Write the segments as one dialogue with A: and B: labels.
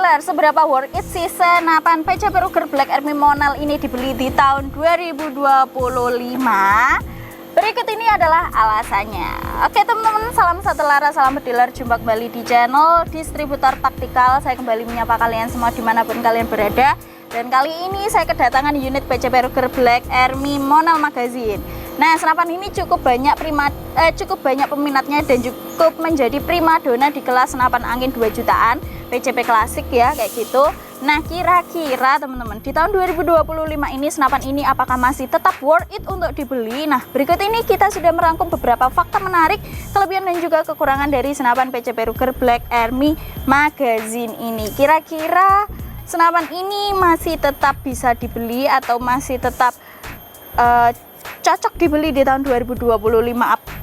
A: Bediler, seberapa worth it sih senapan PCP Ruger Black Army Monel ini dibeli di tahun 2025? Berikut ini adalah alasannya. Oke teman-teman, salam satu lara, salam bediler. Jumpa kembali di channel Distributor Taktikal. Saya kembali menyapa kalian semua dimanapun kalian berada. Dan kali ini saya kedatangan unit PCP Ruger Black Army Monel Magazine. Nah, senapan ini cukup banyak peminatnya dan cukup menjadi primadona di kelas senapan angin 2 jutaan PCP klasik ya, kayak gitu. Nah, kira-kira teman-teman di tahun 2025 ini senapan ini apakah masih tetap worth it untuk dibeli? Nah, berikut ini kita sudah merangkum beberapa fakta menarik, kelebihan dan juga kekurangan dari senapan PCP Ruger Black Army Magazine ini. Kira-kira senapan ini masih tetap bisa dibeli atau masih tetap cocok dibeli di tahun 2025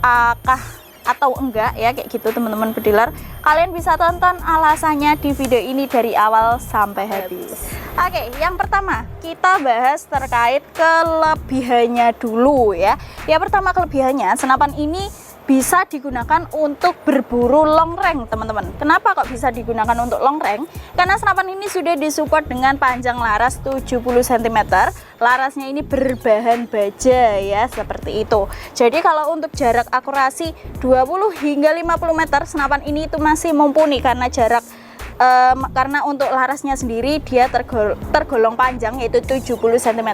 A: apakah atau enggak ya, kayak gitu teman-teman bediler. Kalian bisa tonton alasannya di video ini dari awal sampai habis. Oke, yang pertama kita bahas terkait kelebihannya dulu ya. Yang pertama kelebihannya, senapan ini bisa digunakan untuk berburu long range teman-teman. Kenapa kok bisa digunakan untuk long range? Karena senapan ini sudah disupport dengan panjang laras 70 cm. Larasnya ini berbahan baja ya, seperti itu. Jadi kalau untuk jarak akurasi 20 hingga 50 meter, senapan ini itu masih mumpuni karena jarak karena untuk larasnya sendiri dia tergolong panjang, yaitu 70 cm,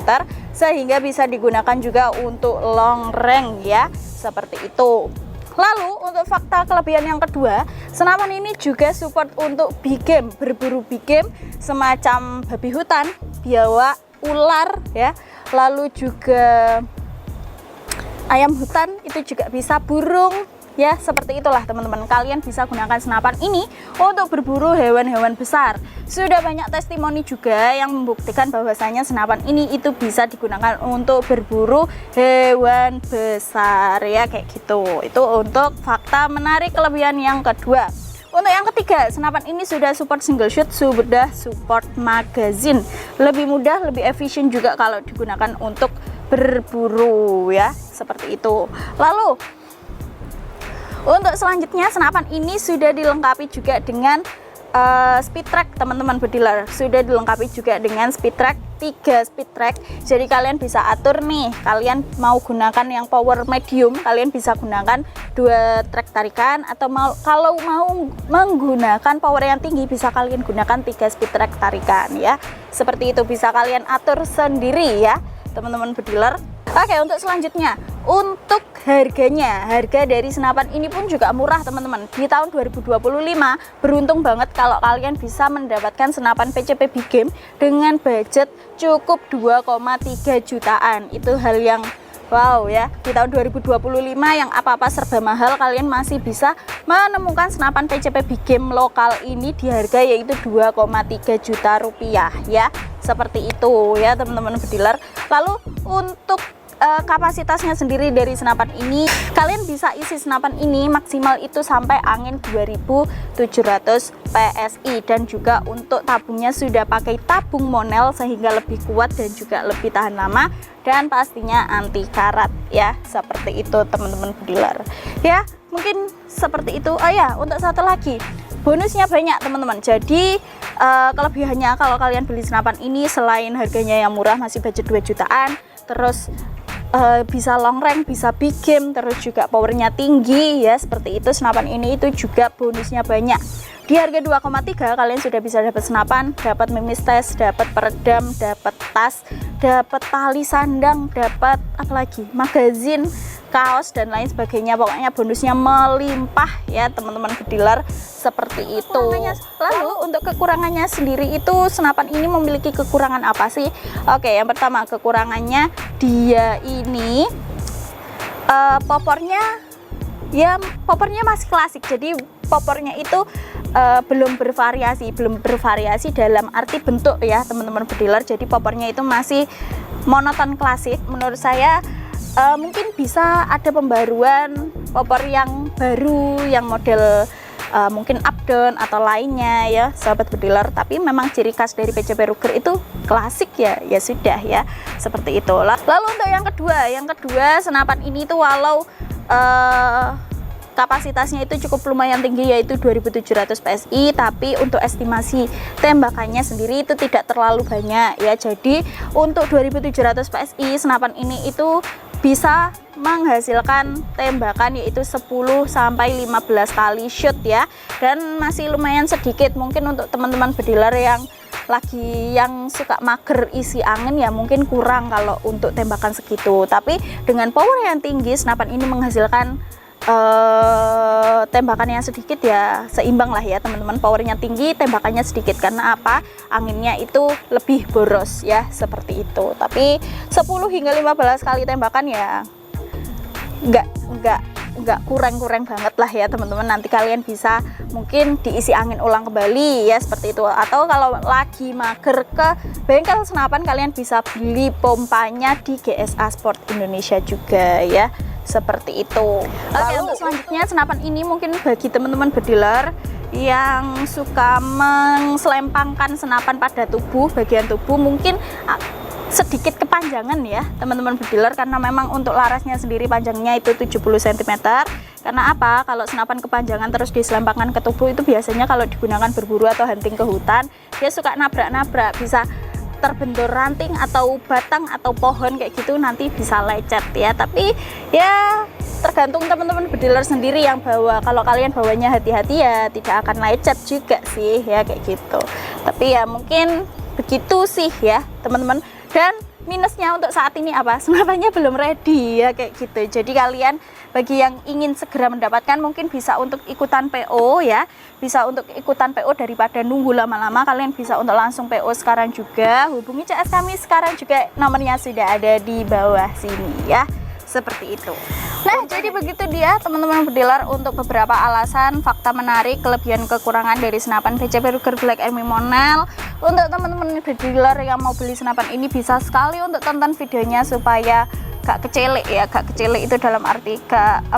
A: sehingga bisa digunakan juga untuk long range ya, seperti itu. Lalu untuk fakta kelebihan yang kedua, senapan ini juga support untuk big game, berburu big game semacam babi hutan, biawak, ular ya, lalu juga ayam hutan, itu juga bisa, burung ya, seperti itulah teman-teman. Kalian bisa gunakan senapan ini untuk berburu hewan-hewan besar. Sudah banyak testimoni juga yang membuktikan bahwasanya senapan ini itu bisa digunakan untuk berburu hewan besar ya, kayak gitu. Itu untuk fakta menarik kelebihan yang kedua. Untuk yang ketiga, senapan ini sudah support single shot, sudah support magazine. Lebih mudah, lebih efisien juga kalau digunakan untuk berburu ya, seperti itu. Lalu untuk selanjutnya, senapan ini sudah dilengkapi juga dengan speed track teman-teman bediler. Sudah dilengkapi juga dengan speed track, 3 speed track. Jadi kalian bisa atur nih, kalian mau gunakan yang power medium, kalian bisa gunakan 2 track tarikan, atau kalau mau menggunakan power yang tinggi bisa kalian gunakan 3 speed track tarikan ya. Seperti itu, bisa kalian atur sendiri ya teman-teman bediler. Oke, untuk selanjutnya, untuk harganya, harga dari senapan ini pun juga murah teman-teman. Di tahun 2025 beruntung banget kalau kalian bisa mendapatkan senapan PCP Big Game dengan budget cukup 2,3 jutaan. Itu hal yang wow ya. Di tahun 2025 yang apa-apa serba mahal, kalian masih bisa menemukan senapan PCP Big Game lokal ini di harga yaitu 2,3 juta rupiah ya. Seperti itu ya teman-teman bediler. Lalu untuk kapasitasnya sendiri dari senapan ini, kalian bisa isi senapan ini maksimal itu sampai angin 2700 PSI, dan juga untuk tabungnya sudah pakai tabung Monel sehingga lebih kuat dan juga lebih tahan lama, dan pastinya anti karat ya, seperti itu teman-teman bediler ya. Mungkin seperti itu. Oh ya, untuk satu lagi, bonusnya banyak teman-teman. Jadi kelebihannya kalau kalian beli senapan ini, selain harganya yang murah, masih budget 2 jutaan, terus bisa long range, bisa big game, terus juga powernya tinggi ya, seperti itu. Senapan ini itu juga bonusnya banyak. Di harga 2,3 kalian sudah bisa dapat senapan, dapat mimis tes, dapat peredam, dapat tas, dapat tali sandang, dapat apa lagi, magazine, kaos dan lain sebagainya. Pokoknya bonusnya melimpah ya teman-teman bediler, seperti itu. Lalu untuk kekurangannya sendiri itu, senapan ini memiliki kekurangan apa sih? Oke, yang pertama kekurangannya, dia ini popornya masih klasik. Jadi popornya itu belum bervariasi dalam arti bentuk ya teman-teman bediler. Jadi popornya itu masih monoton klasik. Menurut saya mungkin bisa ada pembaruan popor yang baru, yang model mungkin up down atau lainnya ya sahabat bediler. Tapi memang ciri khas dari PCP Ruger itu klasik ya, ya sudah ya, seperti itu. Lalu untuk yang kedua senapan ini tuh walau kapasitasnya itu cukup lumayan tinggi, yaitu 2700 PSI, tapi untuk estimasi tembakannya sendiri itu tidak terlalu banyak ya. Jadi untuk 2700 PSI senapan ini itu bisa menghasilkan tembakan yaitu 10 sampai 15 kali shoot ya, dan masih lumayan sedikit. Mungkin untuk teman-teman bediler yang suka mager isi angin ya mungkin kurang kalau untuk tembakan segitu, tapi dengan power yang tinggi senapan ini menghasilkan tembakan yang sedikit ya, seimbang lah ya teman-teman. Powernya tinggi, tembakannya sedikit, karena apa, anginnya itu lebih boros ya, seperti itu. Tapi 10 hingga 15 kali tembakan ya nggak kurang-kurang banget lah ya teman-teman. Nanti kalian bisa mungkin diisi angin ulang kembali ya, seperti itu. Atau kalau lagi mager ke bengkel senapan, kalian bisa beli pompanya di GSA Sport Indonesia juga ya, seperti itu. Oke, untuk selanjutnya senapan ini mungkin bagi teman-teman bediler yang suka mengselempangkan senapan pada tubuh, bagian tubuh mungkin sedikit kepanjangan ya teman-teman bediler, karena memang untuk larasnya sendiri panjangnya itu 70 cm. Karena apa, kalau senapan kepanjangan terus diselempangkan ke tubuh itu biasanya kalau digunakan berburu atau hunting ke hutan, dia suka nabrak-nabrak, bisa terbentur ranting atau batang atau pohon kayak gitu, nanti bisa lecet ya. Tapi ya tergantung teman-teman bediler sendiri yang bawa. Kalau kalian bawanya hati-hati ya tidak akan lecet juga sih ya, kayak gitu. Tapi ya mungkin begitu sih ya teman-teman. Dan minusnya untuk saat ini apa, senapannya belum ready ya, kayak gitu. Jadi kalian bagi yang ingin segera mendapatkan mungkin bisa untuk ikutan PO ya, bisa untuk ikutan PO daripada nunggu lama-lama. Kalian bisa untuk langsung PO sekarang juga, hubungi CS kami sekarang juga, nomornya sudah ada di bawah sini ya, seperti itu. Nah, jadi begitu dia teman-teman bediler untuk beberapa alasan, fakta menarik, kelebihan kekurangan dari senapan BCP Ruger Black Army Monel. Untuk teman-teman bediler yang mau beli senapan ini bisa sekali untuk tonton videonya supaya gak kecelek ya. Gak kecelek itu dalam arti gak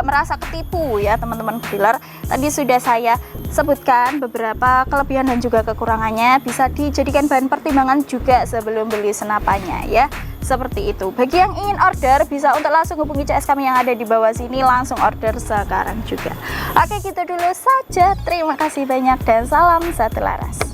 A: merasa ketipu ya teman-teman bediler. Tadi sudah saya sebutkan beberapa kelebihan dan juga kekurangannya, bisa dijadikan bahan pertimbangan juga sebelum beli senapannya ya, seperti itu. Bagi yang ingin order bisa untuk langsung hubungi CS kami yang ada di bawah sini, langsung order sekarang juga. Oke, gitu dulu saja, terima kasih banyak dan salam satu laras.